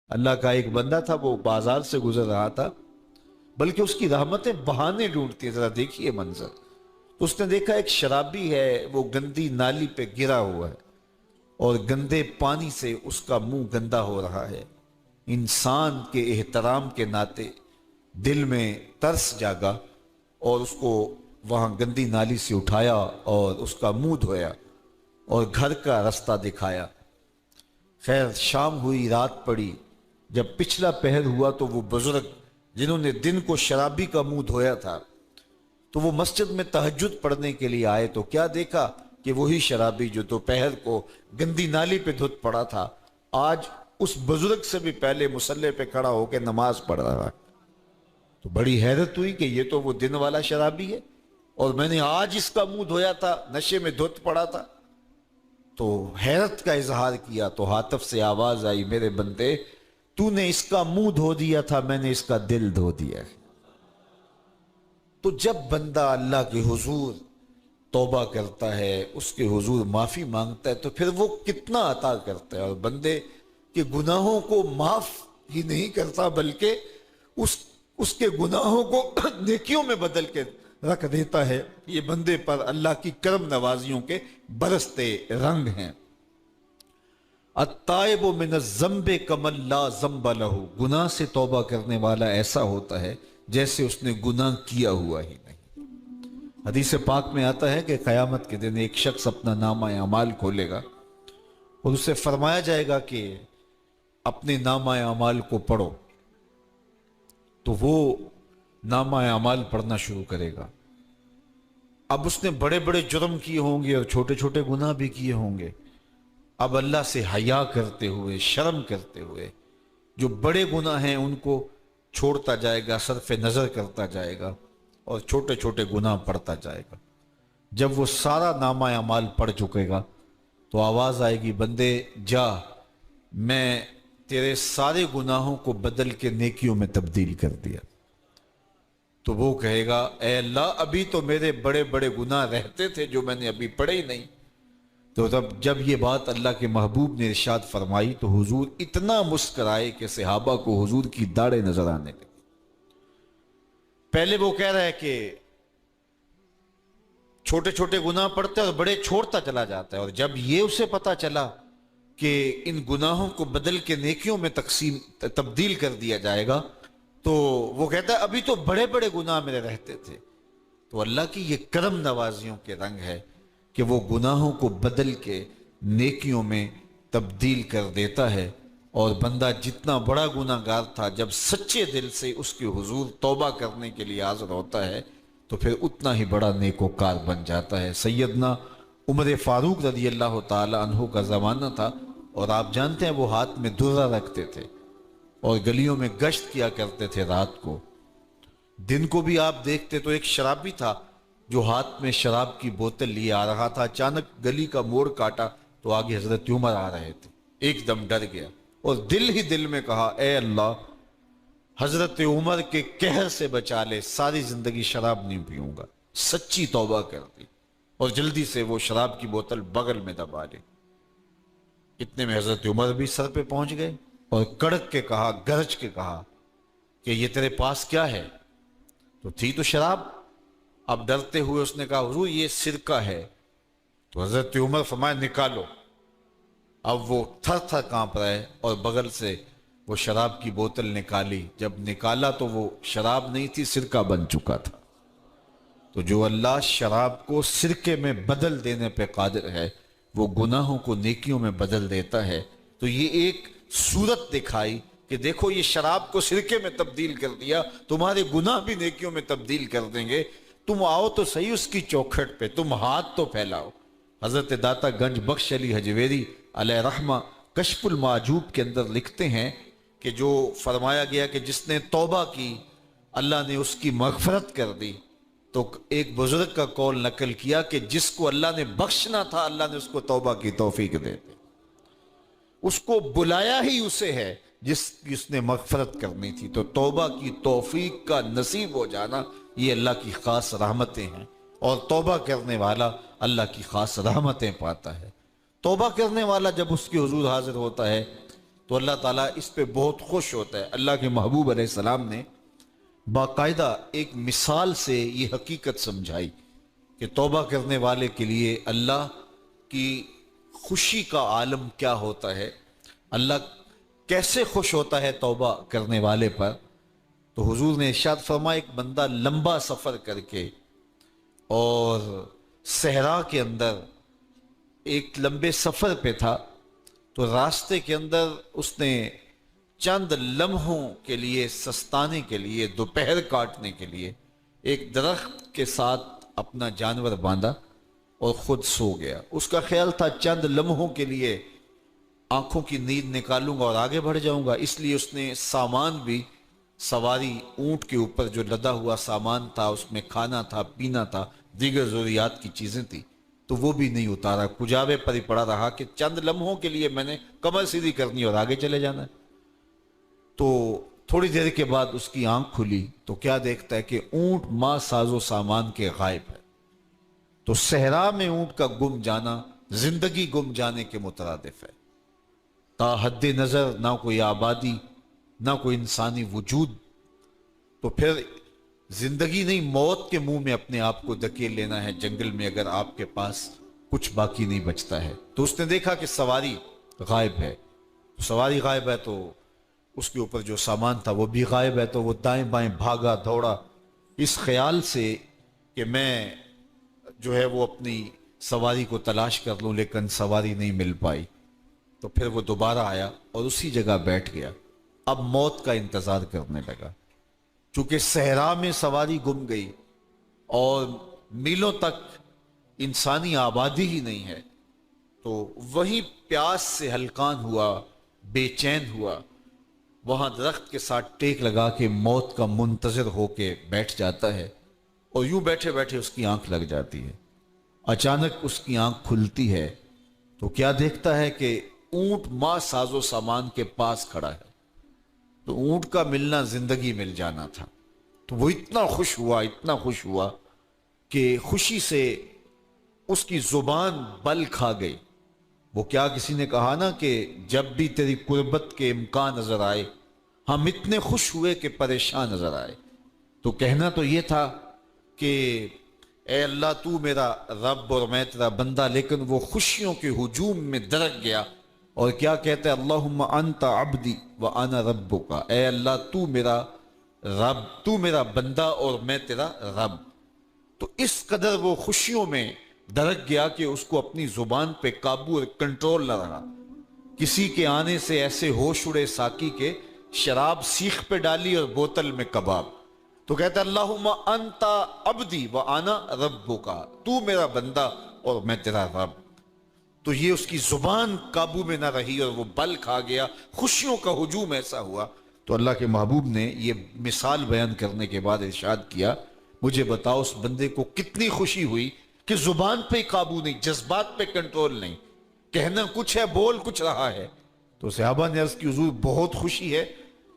اللہ کا ایک بندہ تھا، وہ بازار سے گزر رہا تھا، بلکہ اس کی رحمتیں بہانے ڈھونڈتی ہیں، ذرا دیکھیے منظر۔ تو اس نے دیکھا ایک شرابی ہے، وہ گندی نالی پہ گرا ہوا ہے اور گندے پانی سے اس کا منہ گندا ہو رہا ہے۔ انسان کے احترام کے ناطے دل میں ترس جاگا اور اس کو وہاں گندی نالی سے اٹھایا اور اس کا منہ دھویا اور گھر کا رستہ دکھایا۔ خیر شام ہوئی، رات پڑی، جب پچھلا پہر ہوا تو وہ بزرگ جنہوں نے دن کو شرابی کا منہ دھویا تھا تو وہ مسجد میں تہجد پڑھنے کے لیے آئے، تو کیا دیکھا کہ وہی شرابی جو دوپہر کو گندی نالی پہ دھت پڑا تھا آج اس بزرگ سے بھی پہلے مصلی پہ کھڑا ہو کے نماز پڑھ رہا ہے۔ تو بڑی حیرت ہوئی کہ یہ تو وہ دن والا شرابی ہے اور میں نے آج اس کا منہ دھویا تھا، نشے میں دھت پڑا تھا۔ تو حیرت کا اظہار کیا تو ہاتف سے آواز آئی، میرے بندے تو نے اس کا منہ دھو دیا تھا، میں نے اس کا دل دھو دیا ہے۔ تو جب بندہ اللہ کے حضور توبہ کرتا ہے، اس کے حضور معافی مانگتا ہے، تو پھر وہ کتنا عطا کرتا ہے، اور بندے کے گناہوں کو معاف ہی نہیں کرتا بلکہ اس کے گناہوں کو نیکیوں میں بدل کے رکھ دیتا ہے۔ یہ بندے پر اللہ کی کرم نوازیوں کے برستے رنگ ہیں۔ التائب من الذنب کمن لا ذنب لہ، گناہ سے توبہ کرنے والا ایسا ہوتا ہے جیسے اس نے گناہ کیا ہوا ہی نہیں۔ حدیث پاک میں آتا ہے کہ قیامت کے دن ایک شخص اپنا نامہ اعمال کھولے گا اور اسے فرمایا جائے گا کہ اپنے نامہ اعمال کو پڑھو، تو وہ نامہ اعمال پڑھنا شروع کرے گا۔ اب اس نے بڑے بڑے جرم کیے ہوں گے اور چھوٹے چھوٹے گناہ بھی کیے ہوں گے۔ اب اللہ سے حیا کرتے ہوئے، شرم کرتے ہوئے جو بڑے گناہ ہیں ان کو چھوڑتا جائے گا، صرف نظر کرتا جائے گا اور چھوٹے چھوٹے گناہ پڑھتا جائے گا۔ جب وہ سارا نامہ اعمال پڑھ چکے گا تو آواز آئے گی، بندے جا، میں تیرے سارے گناہوں کو بدل کے نیکیوں میں تبدیل کر دیا۔ تو وہ کہے گا، اے اللہ ابھی تو میرے بڑے بڑے گناہ رہتے تھے جو میں نے ابھی پڑھے ہی نہیں۔ تو جب یہ بات اللہ کے محبوب نے ارشاد فرمائی تو حضور اتنا مسکرائے کہ صحابہ کو حضور کی داڑھیں نظر آنے لگی۔ پہلے وہ کہہ رہا ہے کہ چھوٹے چھوٹے گناہ پڑھتے اور بڑے چھوڑتا چلا جاتا ہے، اور جب یہ اسے پتا چلا کہ ان گناہوں کو بدل کے نیکیوں میں تبدیل کر دیا جائے گا تو وہ کہتا ہے ابھی تو بڑے بڑے گناہ میرے رہتے تھے۔ تو اللہ کی یہ کرم نوازیوں کے رنگ ہے کہ وہ گناہوں کو بدل کے نیکیوں میں تبدیل کر دیتا ہے، اور بندہ جتنا بڑا گناہ گار تھا جب سچے دل سے اس کے حضور توبہ کرنے کے لیے حاضر ہوتا ہے تو پھر اتنا ہی بڑا نیکوکار بن جاتا ہے۔ سیدنا عمر فاروق رضی اللہ تعالی عنہ کا زمانہ تھا، اور آپ جانتے ہیں وہ ہاتھ میں درہ رکھتے تھے اور گلیوں میں گشت کیا کرتے تھے رات کو۔ دن کو بھی آپ دیکھتے تو ایک شرابی تھا جو ہاتھ میں شراب کی بوتل لیے آ رہا تھا، اچانک گلی کا موڑ کاٹا تو آگے حضرت عمر آ رہے تھے، ایک دم ڈر گیا اور دل ہی دل میں کہا، اے اللہ حضرت عمر کے قہر سے بچا لے، ساری زندگی شراب نہیں پیوں گا۔ سچی توبہ کر دی اور جلدی سے وہ شراب کی بوتل بغل میں دبا لی۔ اتنے میں حضرت عمر بھی سر پہ پہنچ گئے اور کڑک کے کہا، گرج کے کہا کہ یہ تیرے پاس کیا ہے؟ تو تھی تو شراب۔ اب ڈرتے ہوئے اس نے کہا، حضور یہ سرکہ ہے۔ تو حضرت عمر فرمایا، نکالو۔ اب وہ تھر تھر کانپ رہے اور بغل سے وہ شراب کی بوتل نکالی۔ جب نکالا تو وہ شراب نہیں تھی، سرکہ بن چکا تھا۔ تو جو اللہ شراب کو سرکے میں بدل دینے پہ قادر ہے، وہ گناہوں کو نیکیوں میں بدل دیتا ہے۔ تو یہ ایک صورت دکھائی کہ دیکھو یہ شراب کو سرکے میں تبدیل کر دیا، تمہارے گناہ بھی نیکیوں میں تبدیل کر دیں گے۔ تم آؤ تو صحیح اس کی چوکھٹ پہ، تم ہاتھ تو پھیلاؤ۔ حضرت داتا گنج بخش علی حجویری علیہ رحمہ کشف المعجوب کے اندر لکھتے ہیں کہ جو فرمایا گیا کہ جس نے توبہ کی اللہ نے اس کی مغفرت کر دی، تو ایک بزرگ کا قول نقل کیا کہ جس کو اللہ نے بخشنا تھا اللہ نے اس کو توبہ کی توفیق دے دی۔ اس کو بلایا ہی اسے ہے جس نے مغفرت کرنی تھی۔ تو توبہ کی توفیق کا نصیب ہو جانا یہ اللہ کی خاص رحمتیں ہیں، اور توبہ کرنے والا اللہ کی خاص رحمتیں پاتا ہے۔ توبہ کرنے والا جب اس کے حضور حاضر ہوتا ہے تو اللہ تعالیٰ اس پہ بہت خوش ہوتا ہے۔ اللہ کے محبوب علیہ السلام نے باقاعدہ ایک مثال سے یہ حقیقت سمجھائی کہ توبہ کرنے والے کے لیے اللہ کی خوشی کا عالم کیا ہوتا ہے، اللہ کیسے خوش ہوتا ہے توبہ کرنے والے پر۔ تو حضور نے ارشاد فرمایا ایک بندہ لمبا سفر کر کے اور صحرا کے اندر ایک لمبے سفر پہ تھا، تو راستے کے اندر اس نے چند لمحوں کے لیے سستانے کے لیے، دوپہر کاٹنے کے لیے ایک درخت کے ساتھ اپنا جانور باندھا اور خود سو گیا۔ اس کا خیال تھا چند لمحوں کے لیے آنکھوں کی نیند نکالوں گا اور آگے بڑھ جاؤں گا، اس لیے اس نے سامان بھی سواری اونٹ کے اوپر جو لدا ہوا سامان تھا، اس میں کھانا تھا، پینا تھا، دیگر ضروریات کی چیزیں تھیں، تو وہ بھی نہیں اتارا، کجاوے پر ہی پڑا رہا کہ چند لمحوں کے لیے میں نے کمر سیدھی کرنی اور آگے چلے جانا ہے۔ تو تھوڑی دیر کے بعد اس کی آنکھ کھلی تو کیا دیکھتا ہے کہ اونٹ ماں ساز و سامان کے غائب ہے۔ تو صحرا میں اونٹ کا گم جانا زندگی گم جانے کے مترادف ہے۔ تا حد نظر نہ کوئی آبادی، نہ کوئی انسانی وجود، تو پھر زندگی نہیں موت کے منہ میں اپنے آپ کو دھکیل لینا ہے جنگل میں، اگر آپ کے پاس کچھ باقی نہیں بچتا ہے۔ تو اس نے دیکھا کہ سواری غائب ہے، سواری غائب ہے تو اس کے اوپر جو سامان تھا وہ بھی غائب ہے، تو وہ دائیں بائیں بھاگا دوڑا اس خیال سے کہ میں جو ہے وہ اپنی سواری کو تلاش کر لوں، لیکن سواری نہیں مل پائی۔ تو پھر وہ دوبارہ آیا اور اسی جگہ بیٹھ گیا، اب موت کا انتظار کرنے لگا۔ چونکہ صحرا میں سواری گم گئی اور میلوں تک انسانی آبادی ہی نہیں ہے، تو وہیں پیاس سے ہلکان ہوا، بے چین ہوا، وہاں درخت کے ساتھ ٹیک لگا کے موت کا منتظر ہو کے بیٹھ جاتا ہے، اور یوں بیٹھے بیٹھے اس کی آنکھ لگ جاتی ہے۔ اچانک اس کی آنکھ کھلتی ہے تو کیا دیکھتا ہے کہ اونٹ ماں ساز و سامان کے پاس کھڑا ہے۔ تو اونٹ کا ملنا زندگی مل جانا تھا، تو وہ اتنا خوش ہوا، اتنا خوش ہوا کہ خوشی سے اس کی زبان بل کھا گئی۔ وہ کیا کسی نے کہا نا کہ جب بھی تیری قربت کے امکان نظر آئے ہم اتنے خوش ہوئے کہ پریشان نظر آئے۔ تو کہنا تو یہ تھا کہ اے اللہ تو میرا رب اور میں تیرا بندہ، لیکن وہ خوشیوں کے ہجوم میں درک گیا اور کیا کہتا ہے، اللہم انت عبدی وانا ربک، اے اللہ تو میرا رب، تو میرا بندہ اور میں تیرا رب۔ تو اس قدر وہ خوشیوں میں درک گیا کہ اس کو اپنی زبان پہ قابو اور کنٹرول نہ رہا۔ کسی کے آنے سے ایسے ہوش اڑے ساقی کے، شراب سیخ پہ ڈالی اور بوتل میں کباب۔ تو کہتا ہے اللہم انت عبدی وانا ربک، تو میرا بندہ اور میں تیرا رب۔ تو یہ اس کی زبان قابو میں نہ رہی اور وہ بل کھا گیا، خوشیوں کا ہجوم ایسا ہوا۔ تو اللہ کے محبوب نے یہ مثال بیان کرنے کے بعد ارشاد کیا، مجھے بتاؤ اس بندے کو کتنی خوشی ہوئی کہ زبان پہ قابو نہیں، جذبات پہ کنٹرول نہیں، کہنا کچھ ہے بول کچھ رہا ہے۔ تو صحابہ نے عرض کی حضور بہت خوشی ہے۔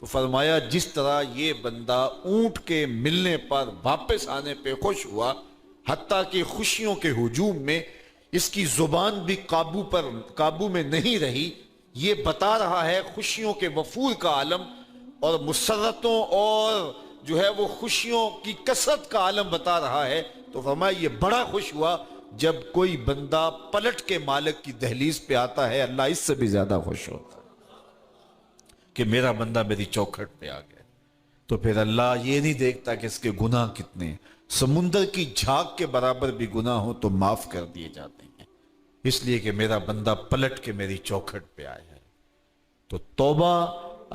تو فرمایا جس طرح یہ بندہ اونٹ کے ملنے پر واپس آنے پہ خوش ہوا، حتیٰ کہ خوشیوں کے ہجوم میں اس کی زبان بھی قابو میں نہیں رہی، یہ بتا رہا ہے خوشیوں کے وفور کا عالم اور مسرتوں اور جو ہے وہ خوشیوں کی کثرت کا عالم بتا رہا ہے۔ تو فرمایا یہ بڑا خوش ہوا جب کوئی بندہ پلٹ کے مالک کی دہلیز پہ آتا ہے، اللہ اس سے بھی زیادہ خوش ہوتا ہے کہ میرا بندہ میری چوکھٹ پہ آ گیا۔ تو پھر اللہ یہ نہیں دیکھتا کہ اس کے گناہ کتنے ہیں، سمندر کی جھاگ کے برابر بھی گناہ ہو تو معاف کر دیے جاتے ہیں، اس لیے کہ میرا بندہ پلٹ کے میری چوکھٹ پہ آیا ہے۔ تو توبہ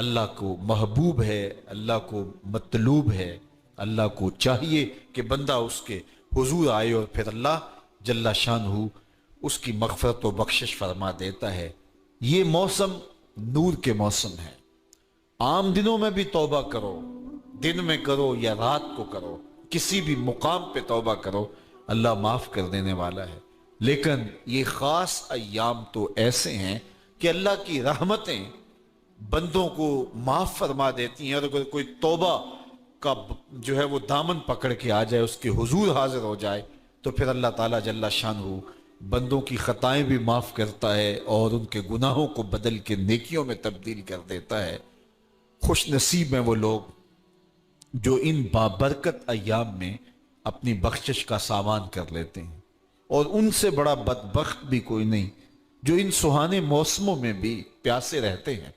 اللہ کو محبوب ہے، اللہ کو مطلوب ہے، اللہ کو چاہیے کہ بندہ اس کے حضور آئے، اور پھر اللہ جل شانہ اس کی مغفرت و بخشش فرما دیتا ہے۔ یہ موسم نور کے موسم ہے، عام دنوں میں بھی توبہ کرو، دن میں کرو یا رات کو کرو، کسی بھی مقام پہ توبہ کرو، اللہ معاف کر دینے والا ہے۔ لیکن یہ خاص ایام تو ایسے ہیں کہ اللہ کی رحمتیں بندوں کو معاف فرما دیتی ہیں، اور اگر کوئی توبہ کا جو ہے وہ دامن پکڑ کے آ جائے، اس کے حضور حاضر ہو جائے، تو پھر اللہ تعالیٰ جل شانہ بندوں کی خطائیں بھی معاف کرتا ہے اور ان کے گناہوں کو بدل کے نیکیوں میں تبدیل کر دیتا ہے۔ خوش نصیب ہیں وہ لوگ جو ان بابرکت ایام میں اپنی بخشش کا سامان کر لیتے ہیں، اور ان سے بڑا بدبخت بھی کوئی نہیں جو ان سہانے موسموں میں بھی پیاسے رہتے ہیں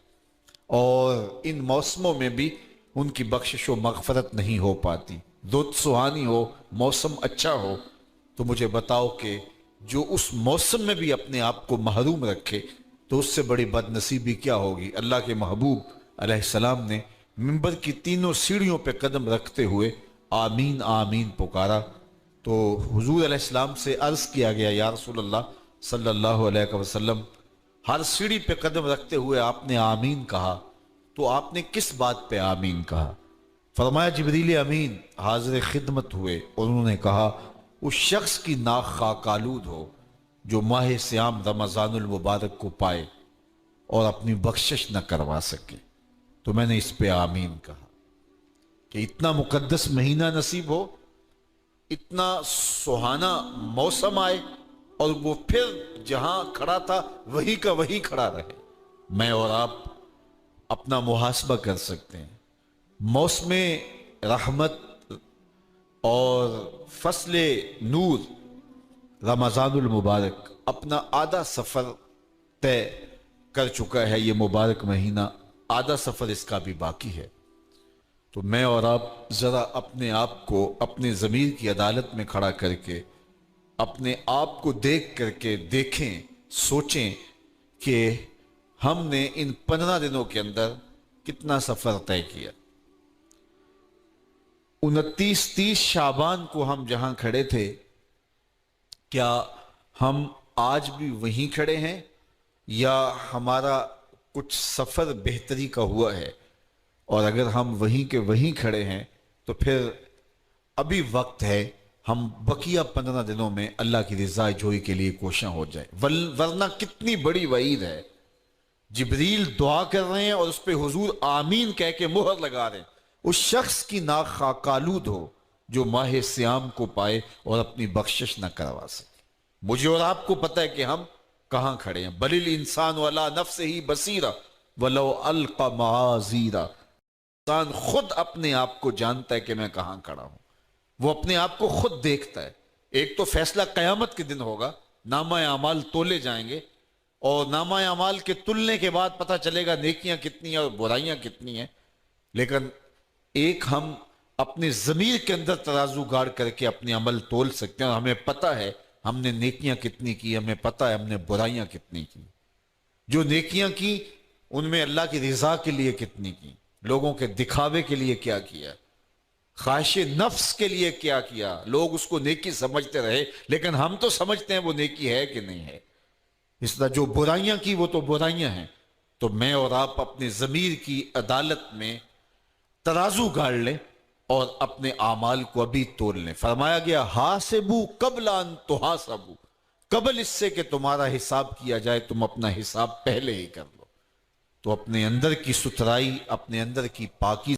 اور ان موسموں میں بھی ان کی بخشش و مغفرت نہیں ہو پاتی۔ رت سہانی ہو، موسم اچھا ہو، تو مجھے بتاؤ کہ جو اس موسم میں بھی اپنے آپ کو محروم رکھے تو اس سے بڑی بد نصیبی کیا ہوگی۔ اللہ کے محبوب علیہ السلام نے منبر کی تینوں سیڑھیوں پہ قدم رکھتے ہوئے آمین آمین پکارا، تو حضور علیہ السلام سے عرض کیا گیا یا رسول اللہ صلی اللہ علیہ وسلم، ہر سیڑھی پہ قدم رکھتے ہوئے آپ نے آمین کہا، تو آپ نے کس بات پہ آمین کہا؟ فرمایا جبریل امین حاضر خدمت ہوئے اور انہوں نے کہا اس شخص کی ناک خاک آلود ہو جو ماہ صیام رمضان المبارک کو پائے اور اپنی بخشش نہ کروا سکے۔ تو میں نے اس پہ آمین کہا کہ اتنا مقدس مہینہ نصیب ہو، اتنا سہانا موسم آئے اور وہ پھر جہاں کھڑا تھا وہی کا وہی کھڑا رہے۔ میں اور آپ اپنا محاسبہ کر سکتے ہیں۔ موسم رحمت اور فصل نور رمضان المبارک اپنا آدھا سفر طے کر چکا ہے، یہ مبارک مہینہ آدھا سفر اس کا بھی باقی ہے۔ تو میں اور آپ ذرا اپنے آپ کو اپنے ضمیر کی عدالت میں کھڑا کر کے اپنے آپ کو دیکھ کر کے دیکھیں، سوچیں کہ ہم نے ان 15 دنوں کے اندر کتنا سفر طے کیا۔ 29-30 شعبان کو ہم جہاں کھڑے تھے، کیا ہم آج بھی وہیں کھڑے ہیں یا ہمارا کچھ سفر بہتری کا ہوا ہے؟ اور اگر ہم وہیں کے وہیں کھڑے ہیں تو پھر ابھی وقت ہے، ہم بقیہ 15 دنوں میں اللہ کی رضا جوئی کے لیے کوشاں ہو جائیں، ورنہ کتنی بڑی وعید ہے۔ جبریل دعا کر رہے ہیں اور اس پہ حضور آمین کہہ کے مہر لگا رہے ہیں، اس شخص کی ناک خاک آلود ہو جو ماہ صیام کو پائے اور اپنی بخشش نہ کروا سکے۔ مجھے اور آپ کو پتہ ہے کہ ہم کہاں کھڑے ہیں۔ بل الانسان علی نفسہ بصیرہ ولو القی معاذیرہ، انسان خود اپنے آپ کو جانتا ہے کہ میں کہاں کھڑا ہوں، وہ اپنے آپ کو خود دیکھتا ہے۔ ایک تو فیصلہ قیامت کے دن ہوگا، نامہ اعمال تولے جائیں گے اور نامہ اعمال کے تلنے کے بعد پتہ چلے گا نیکیاں کتنی ہیں اور برائیاں کتنی ہیں۔ لیکن ایک ہم اپنے ضمیر کے اندر ترازو گاڑ کر کے اپنے عمل تول سکتے ہیں اور ہمیں پتہ ہے ہم نے نیکیاں کتنی کی، ہمیں پتہ ہے ہم نے برائیاں کتنی کی۔ جو نیکیاں کی ان میں اللہ کی رضا کے لیے کتنی کی، لوگوں کے دکھاوے کے لیے کیا کیا، خواہش نفس کے لیے کیا کیا۔ لوگ اس کو نیکی سمجھتے رہے لیکن ہم تو سمجھتے ہیں وہ نیکی ہے کہ نہیں ہے۔ اس طرح جو برائیاں کی وہ تو برائیاں ہیں۔ تو میں اور آپ اپنے ضمیر کی عدالت میں ترازو گاڑ لیں اور اپنے اعمال کو ابھی تول لیں۔ فرمایا گیا حاسبو قبل ان تحاسبو، قبل اس سے کہ تمہارا حساب کیا جائے تم اپنا حساب پہلے ہی کر لو۔ تو اپنے اندر کی ستھرائی، اپنے اندر کی پاکی